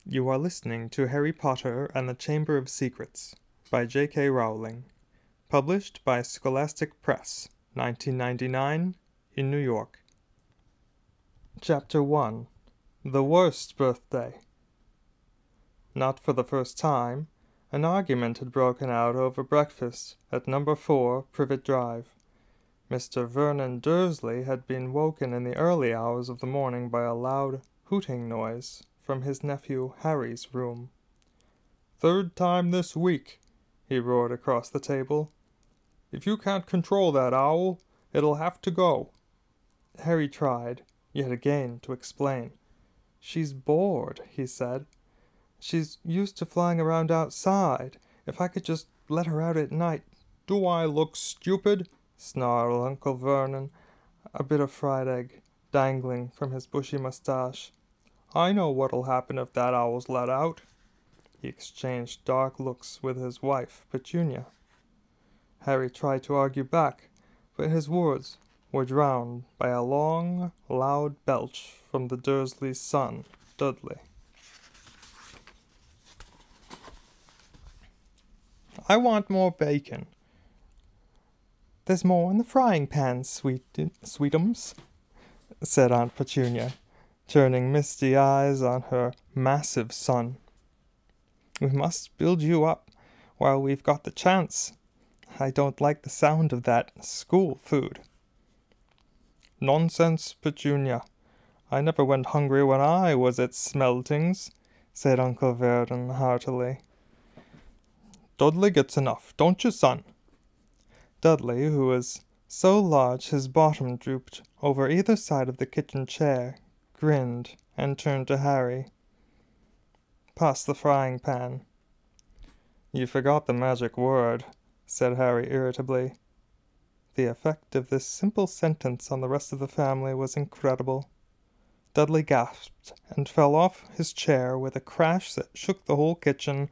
You are listening to Harry Potter and the Chamber of Secrets by J.K. Rowling, published by Scholastic Press, 1999, in New York. Chapter 1. The Worst Birthday. Not for the first time, an argument had broken out over breakfast at number 4 Privet Drive. Mr. Vernon Dursley had been woken in the early hours of the morning by a loud hooting noise from his nephew Harry's room. "Third time this week," he roared across the table. "If you can't control that owl, it'll have to go." Harry tried, yet again, to explain. "She's bored," he said. "She's used to flying around outside. If I could just let her out at night." "Do I look stupid?" snarled Uncle Vernon, a bit of fried egg dangling from his bushy mustache. "I know what'll happen if that owl's let out." He exchanged dark looks with his wife, Petunia. Harry tried to argue back, but his words were drowned by a long, loud belch from the Dursleys' son, Dudley. "I want more bacon." "There's more in the frying pan, sweetums," said Aunt Petunia, turning misty eyes on her massive son. "We must build you up while we've got the chance. I don't like the sound of that school food." "Nonsense, Petunia. I never went hungry when I was at Smeltings," said Uncle Vernon heartily. "Dudley gets enough, don't you, son?" Dudley, who was so large his bottom drooped over either side of the kitchen chair, grinned and turned to Harry. "Pass the frying pan." "You forgot the magic word," said Harry irritably. The effect of this simple sentence on the rest of the family was incredible. Dudley gasped and fell off his chair with a crash that shook the whole kitchen.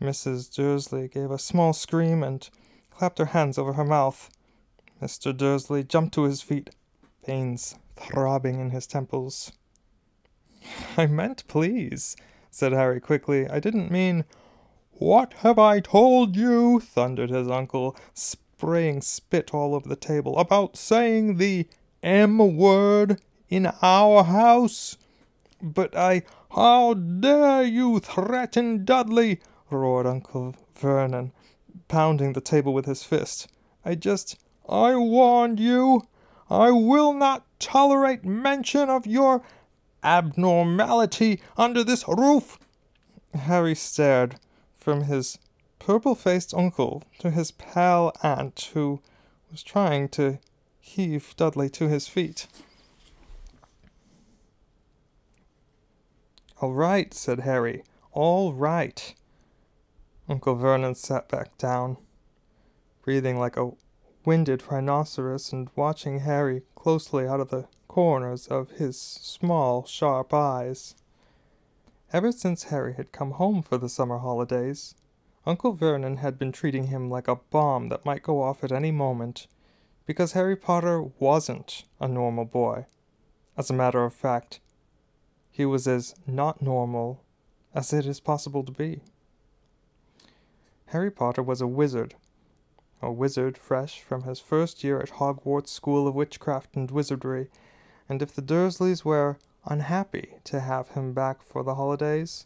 Mrs. Dursley gave a small scream and clapped her hands over her mouth. Mr. Dursley jumped to his feet, pains throbbing in his temples. "I meant please," said Harry quickly. "I didn't mean—" "What have I told you?" thundered his uncle, spraying spit all over the table. "About saying the M-word in our house?" "But How dare you threaten Dudley?" roared Uncle Vernon, pounding the table with his fist. "I warned you. I will not tolerate mention of your abnormality under this roof." Harry stared from his purple-faced uncle to his pale aunt, who was trying to heave Dudley to his feet. "All right," said Harry. "All right." Uncle Vernon sat back down, breathing like a winded rhinoceros and watching Harry closely out of the corners of his small, sharp eyes. Ever since Harry had come home for the summer holidays, Uncle Vernon had been treating him like a bomb that might go off at any moment, because Harry Potter wasn't a normal boy. As a matter of fact, he was as not normal as it is possible to be. Harry Potter was a wizard fresh from his first year at Hogwarts School of Witchcraft and Wizardry, and if the Dursleys were unhappy to have him back for the holidays,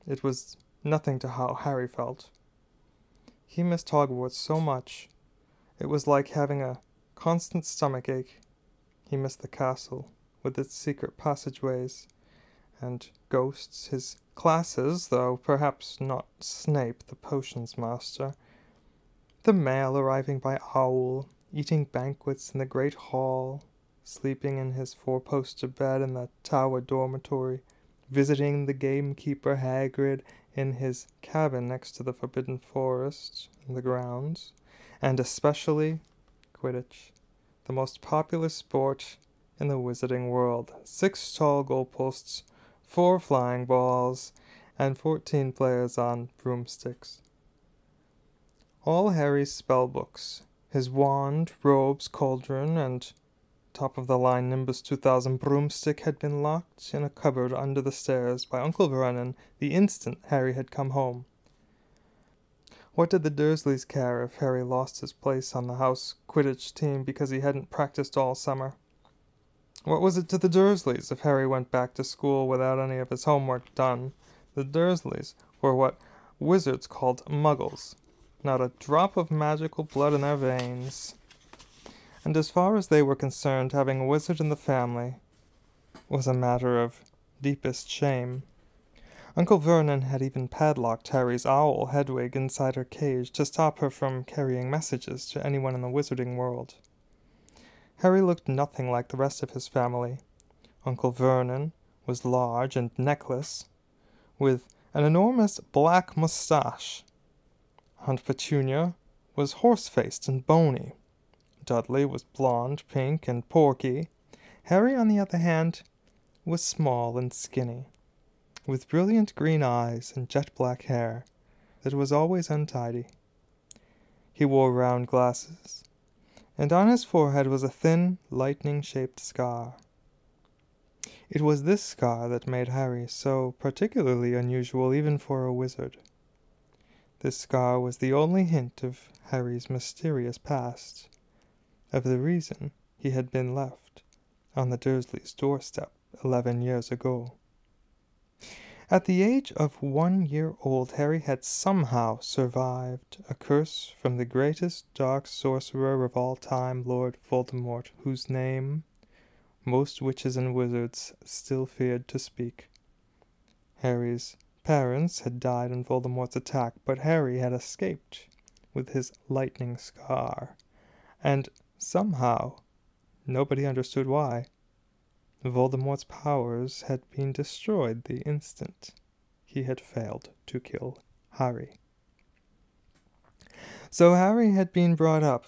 it was nothing to how Harry felt. He missed Hogwarts so much, it was like having a constant stomachache. He missed the castle, with its secret passageways and ghosts, his classes, though perhaps not Snape, the potions master, the mail arriving by owl, eating banquets in the great hall, sleeping in his four-poster bed in the tower dormitory, visiting the gamekeeper Hagrid in his cabin next to the Forbidden Forest in the grounds, and especially Quidditch, the most popular sport in the wizarding world. 6 tall goalposts, 4 flying balls, and 14 players on broomsticks. All Harry's spellbooks, his wand, robes, cauldron, and top-of-the-line Nimbus 2000 broomstick had been locked in a cupboard under the stairs by Uncle Vernon the instant Harry had come home. What did the Dursleys care if Harry lost his place on the house Quidditch team because he hadn't practiced all summer? What was it to the Dursleys if Harry went back to school without any of his homework done? The Dursleys were what wizards called muggles. Not a drop of magical blood in their veins. And as far as they were concerned, having a wizard in the family was a matter of deepest shame. Uncle Vernon had even padlocked Harry's owl Hedwig inside her cage to stop her from carrying messages to anyone in the wizarding world. Harry looked nothing like the rest of his family. Uncle Vernon was large and neckless, with an enormous black moustache. Aunt Petunia was horse-faced and bony. Dudley was blonde, pink, and porky. Harry, on the other hand, was small and skinny, with brilliant green eyes and jet-black hair that was always untidy. He wore round glasses, and on his forehead was a thin, lightning-shaped scar. It was this scar that made Harry so particularly unusual even for a wizard. This scar was the only hint of Harry's mysterious past, of the reason he had been left on the Dursleys' doorstep 11 years ago. At the age of 1 year old, Harry had somehow survived a curse from the greatest dark sorcerer of all time, Lord Voldemort, whose name most witches and wizards still feared to speak. Harry's parents had died in Voldemort's attack, but Harry had escaped with his lightning scar, and somehow, nobody understood why, Voldemort's powers had been destroyed the instant he had failed to kill Harry. So Harry had been brought up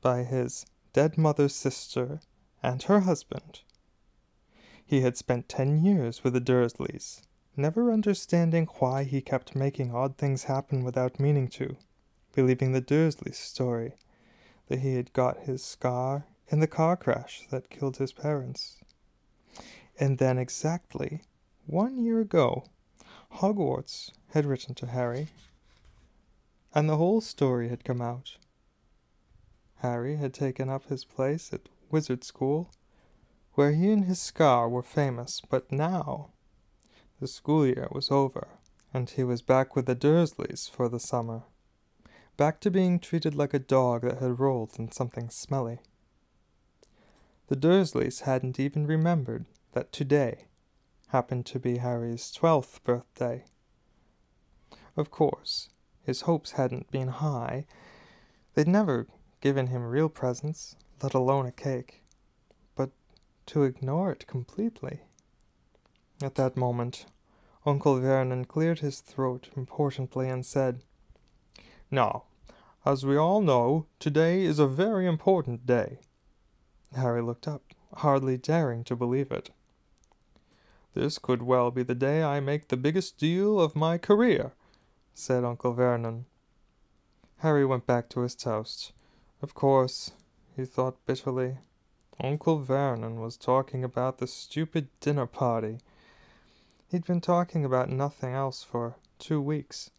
by his dead mother's sister and her husband. He had spent 10 years with the Dursleys, never understanding why he kept making odd things happen without meaning to, believing the Dursleys' story that he had got his scar in the car crash that killed his parents. And then exactly 1 year ago, Hogwarts had written to Harry, and the whole story had come out. Harry had taken up his place at Wizard School, where he and his scar were famous, but now the school year was over, and he was back with the Dursleys for the summer, back to being treated like a dog that had rolled in something smelly. The Dursleys hadn't even remembered that today happened to be Harry's 12th birthday. Of course, his hopes hadn't been high. They'd never given him real presents, let alone a cake. But to ignore it completely. At that moment, Uncle Vernon cleared his throat importantly and said, "Now, as we all know, today is a very important day." Harry looked up, hardly daring to believe it. "This could well be the day I make the biggest deal of my career," said Uncle Vernon. Harry went back to his toast. Of course, he thought bitterly, Uncle Vernon was talking about the stupid dinner party. He'd been talking about nothing else for 2 weeks.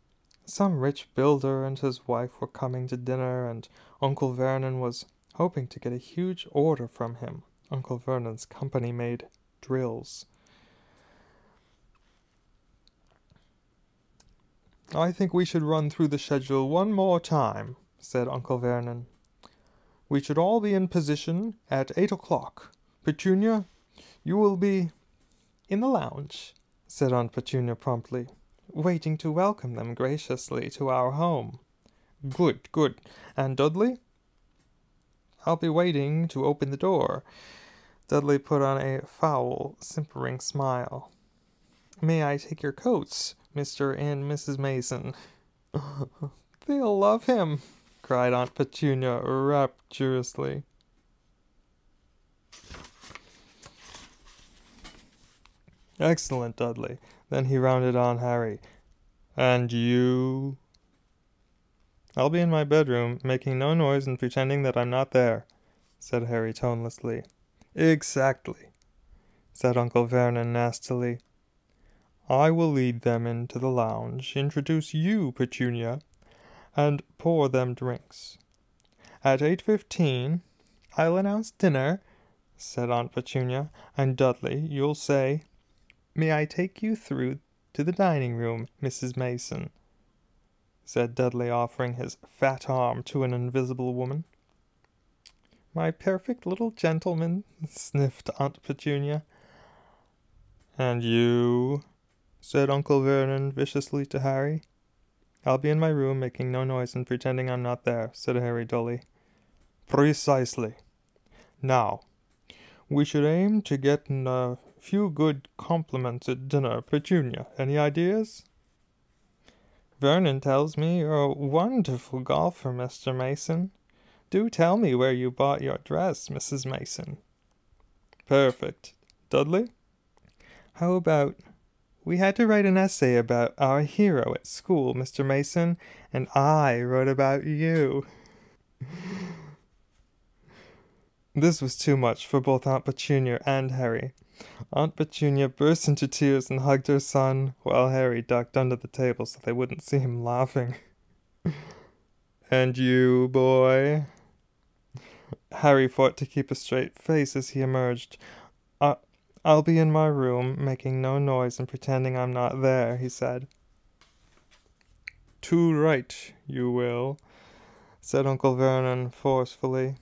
Some rich builder and his wife were coming to dinner, and Uncle Vernon was hoping to get a huge order from him. Uncle Vernon's company made drills. "I think we should run through the schedule one more time," said Uncle Vernon. "We should all be in position at 8 o'clock. Petunia, you will be—" "In the lounge," said Aunt Petunia promptly, "waiting to welcome them graciously to our home." "Good, good. And Dudley?" "I'll be waiting to open the door." Dudley put on a foul, simpering smile. "May I take your coats, Mr. and Mrs. Mason?" "They'll love him," cried Aunt Petunia rapturously. "Excellent, Dudley." Then he rounded on Harry. "And you?" "I'll be in my bedroom, making no noise and pretending that I'm not there," said Harry tonelessly. Exactly, said Uncle Vernon nastily. I will lead them into the lounge, introduce you, Petunia, and pour them drinks. At 8:15, I'll announce dinner, said Aunt Petunia, and Dudley, you'll say, May I take you through to the dining room, Mrs. Mason, said Dudley, offering his fat arm to an invisible woman. My perfect little gentleman, sniffed Aunt Petunia. And you, said Uncle Vernon viciously to Harry. I'll be in my room making no noise and pretending I'm not there, said Harry dully. Precisely. Now, we should aim to get in a few good compliments at dinner. Petunia, any ideas? Vernon tells me you're a wonderful golfer, Mr. Mason. Do tell me where you bought your dress, Mrs. Mason. Perfect. Dudley? How about, we had to write an essay about our hero at school, Mr. Mason, and I wrote about you. This was too much for both Aunt Petunia and Harry. Aunt Petunia burst into tears and hugged her son, while Harry ducked under the table so they wouldn't see him laughing. And you, boy? Harry fought to keep a straight face as he emerged. I'll be in my room, making no noise and pretending I'm not there, he said. Too right, you will, said Uncle Vernon forcefully.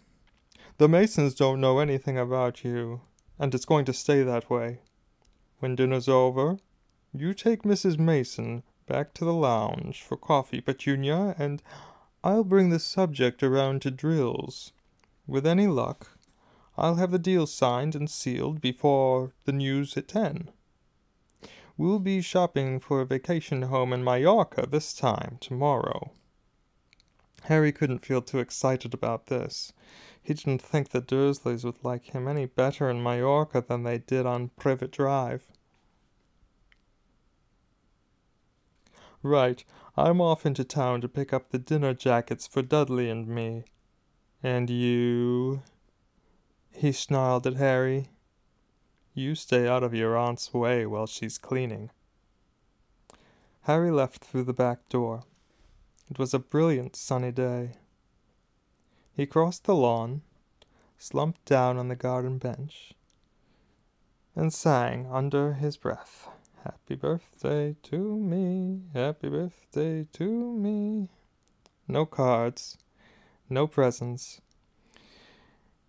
The Masons don't know anything about you, and it's going to stay that way. When dinner's over, you take Mrs. Mason back to the lounge for coffee, Petunia, and I'll bring the subject around to drills. With any luck, I'll have the deal signed and sealed before the news at 10. We'll be shopping for a vacation home in Mallorca this time tomorrow. Harry couldn't feel too excited about this. He didn't think the Dursleys would like him any better in Mallorca than they did on Privet Drive. Right, I'm off into town to pick up the dinner jackets for Dudley and me. And you? He snarled at Harry. You stay out of your aunt's way while she's cleaning. Harry left through the back door. It was a brilliant sunny day. He crossed the lawn, slumped down on the garden bench, and sang under his breath, Happy birthday to me, happy birthday to me. No cards, no presents,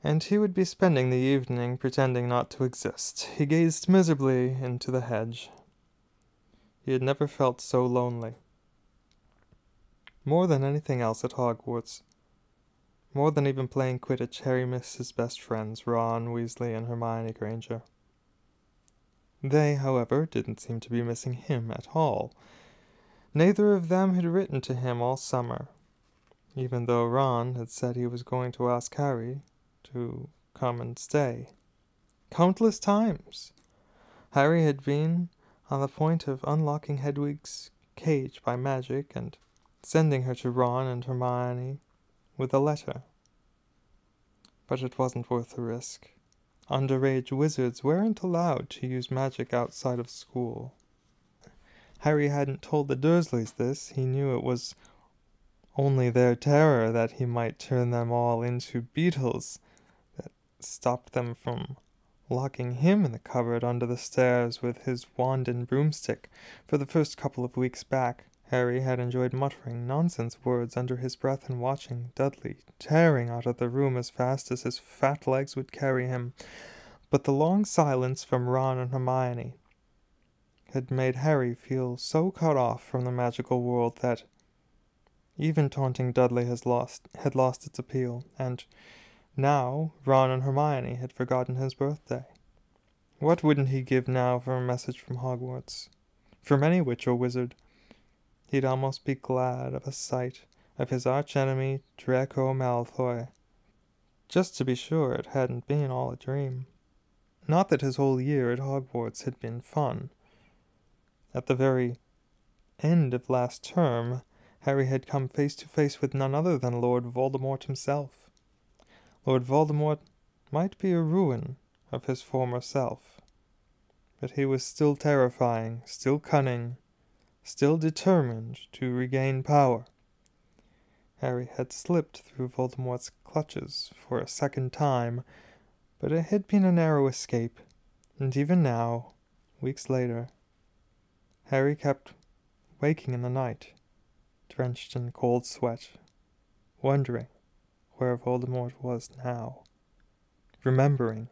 and he would be spending the evening pretending not to exist. He gazed miserably into the hedge. He had never felt so lonely. More than anything else at Hogwarts, more than even playing Quidditch, Harry missed his best friends, Ron, Weasley, and Hermione Granger. They, however, didn't seem to be missing him at all. Neither of them had written to him all summer, even though Ron had said he was going to ask Harry to come and stay. Countless times Harry had been on the point of unlocking Hedwig's cage by magic and sending her to Ron and Hermione with a letter. But it wasn't worth the risk. Underage wizards weren't allowed to use magic outside of school. Harry hadn't told the Dursleys this. He knew it was only their terror that he might turn them all into beetles that stopped them from locking him in the cupboard under the stairs with his wand and broomstick. For the first couple of weeks back, Harry had enjoyed muttering nonsense words under his breath and watching Dudley tearing out of the room as fast as his fat legs would carry him. But the long silence from Ron and Hermione had made Harry feel so cut off from the magical world that even taunting Dudley had lost its appeal, and now Ron and Hermione had forgotten his birthday. What wouldn't he give now for a message from Hogwarts? From any witch or wizard. He'd almost be glad of a sight of his archenemy Draco Malfoy, just to be sure it hadn't been all a dream. Not that his whole year at Hogwarts had been fun. At the very end of last term, Harry had come face to face with none other than Lord Voldemort himself. Lord Voldemort might be a ruin of his former self, but he was still terrifying, still cunning, still determined to regain power. Harry had slipped through Voldemort's clutches for a second time, but it had been a narrow escape, and even now, weeks later, Harry kept waking in the night, drenched in cold sweat, wondering where Voldemort was now, remembering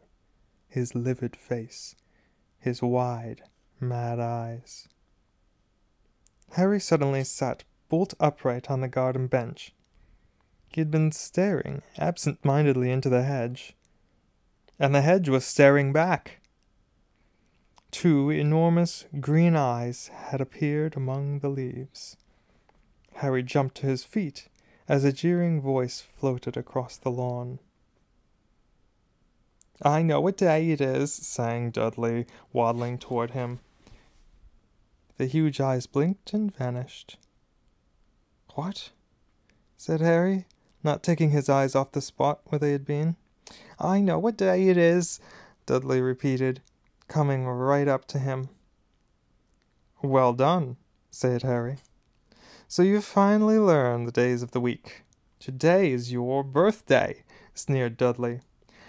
his livid face, his wide, mad eyes. Harry suddenly sat bolt upright on the garden bench. He had been staring absent-mindedly into the hedge, and the hedge was staring back. Two enormous green eyes had appeared among the leaves. Harry jumped to his feet as a jeering voice floated across the lawn. "I know what day it is," sang Dudley, waddling toward him. The huge eyes blinked and vanished. "What?" said Harry, not taking his eyes off the spot where they had been. "I know what day it is," Dudley repeated, coming right up to him. "Well done," said Harry. "So you've finally learned the days of the week. Today is your birthday," sneered Dudley.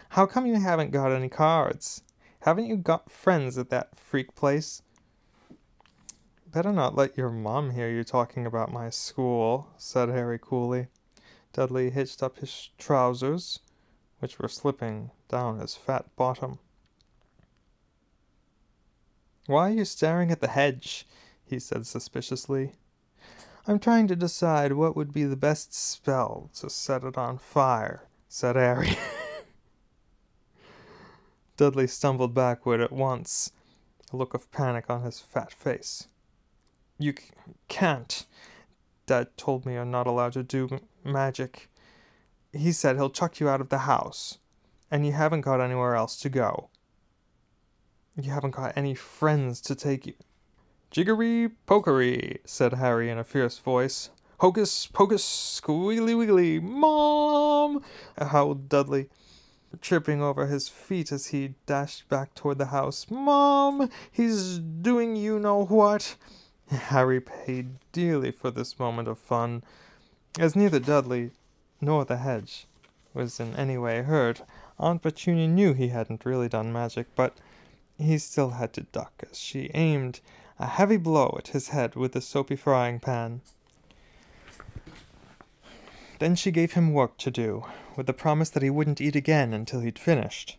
"How come you haven't got any cards? Haven't you got friends at that freak place?" "Better not let your mom hear you talking about my school," said Harry coolly. Dudley hitched up his trousers, which were slipping down his fat bottom. "Why are you staring at the hedge?" he said suspiciously. "I'm trying to decide what would be the best spell to set it on fire," said Harry. Dudley stumbled backward at once, a look of panic on his fat face. "You can't. Dad told me you're not allowed to do magic. He said he'll chuck you out of the house, and you haven't got anywhere else to go. You haven't got any friends to take you." "Jiggery pokery," said Harry in a fierce voice. "Hocus pocus squealy wiggly, Mom!" howled Dudley, tripping over his feet as he dashed back toward the house. "Mom, he's doing you know what." Harry paid dearly for this moment of fun. As neither Dudley nor the hedge was in any way hurt, Aunt Petunia knew he hadn't really done magic, but he still had to duck as she aimed a heavy blow at his head with the soapy frying pan. Then she gave him work to do, with the promise that he wouldn't eat again until he'd finished.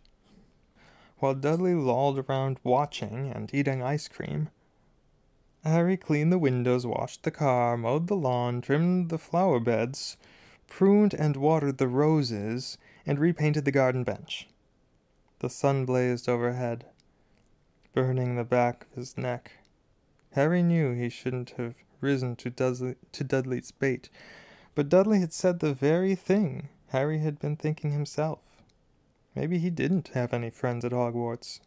While Dudley lolled around watching and eating ice cream, Harry cleaned the windows, washed the car, mowed the lawn, trimmed the flower beds, pruned and watered the roses, and repainted the garden bench. The sun blazed overhead, burning the back of his neck. Harry knew he shouldn't have risen to Dudley's bait, but Dudley had said the very thing Harry had been thinking himself. Maybe he didn't have any friends at Hogwarts.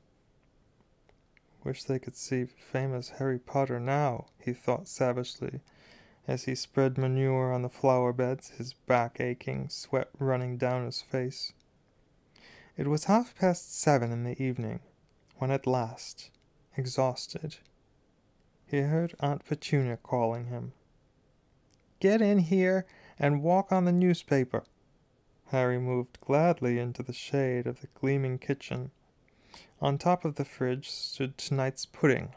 "Wish they could see famous Harry Potter now," he thought savagely, as he spread manure on the flower beds, his back aching, sweat running down his face. It was 7:30 in the evening, when at last, exhausted, he heard Aunt Petunia calling him. "Get in here and walk on the newspaper." Harry moved gladly into the shade of the gleaming kitchen. On top of the fridge stood tonight's pudding,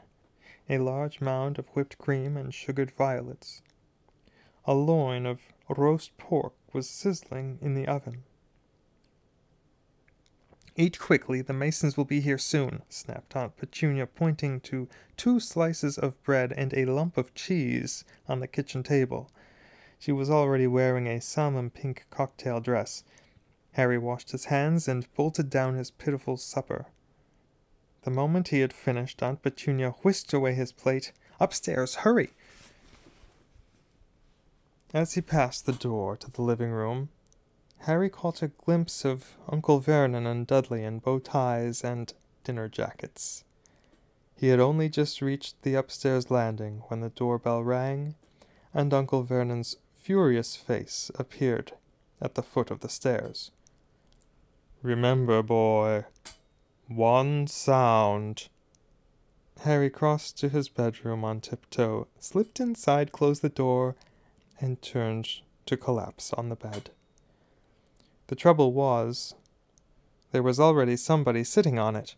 a large mound of whipped cream and sugared violets. A loin of roast pork was sizzling in the oven. "Eat quickly, the Masons will be here soon," snapped Aunt Petunia, pointing to 2 slices of bread and a lump of cheese on the kitchen table. She was already wearing a salmon pink cocktail dress. Harry washed his hands and bolted down his pitiful supper. The moment he had finished, Aunt Petunia whisked away his plate. "Upstairs, hurry!" As he passed the door to the living room, Harry caught a glimpse of Uncle Vernon and Dudley in bow ties and dinner jackets. He had only just reached the upstairs landing when the doorbell rang, and Uncle Vernon's furious face appeared at the foot of the stairs. Remember, boy, one sound. Harry crossed to his bedroom on tiptoe, slipped inside, closed the door, and turned to collapse on the bed. The trouble was, there was already somebody sitting on it.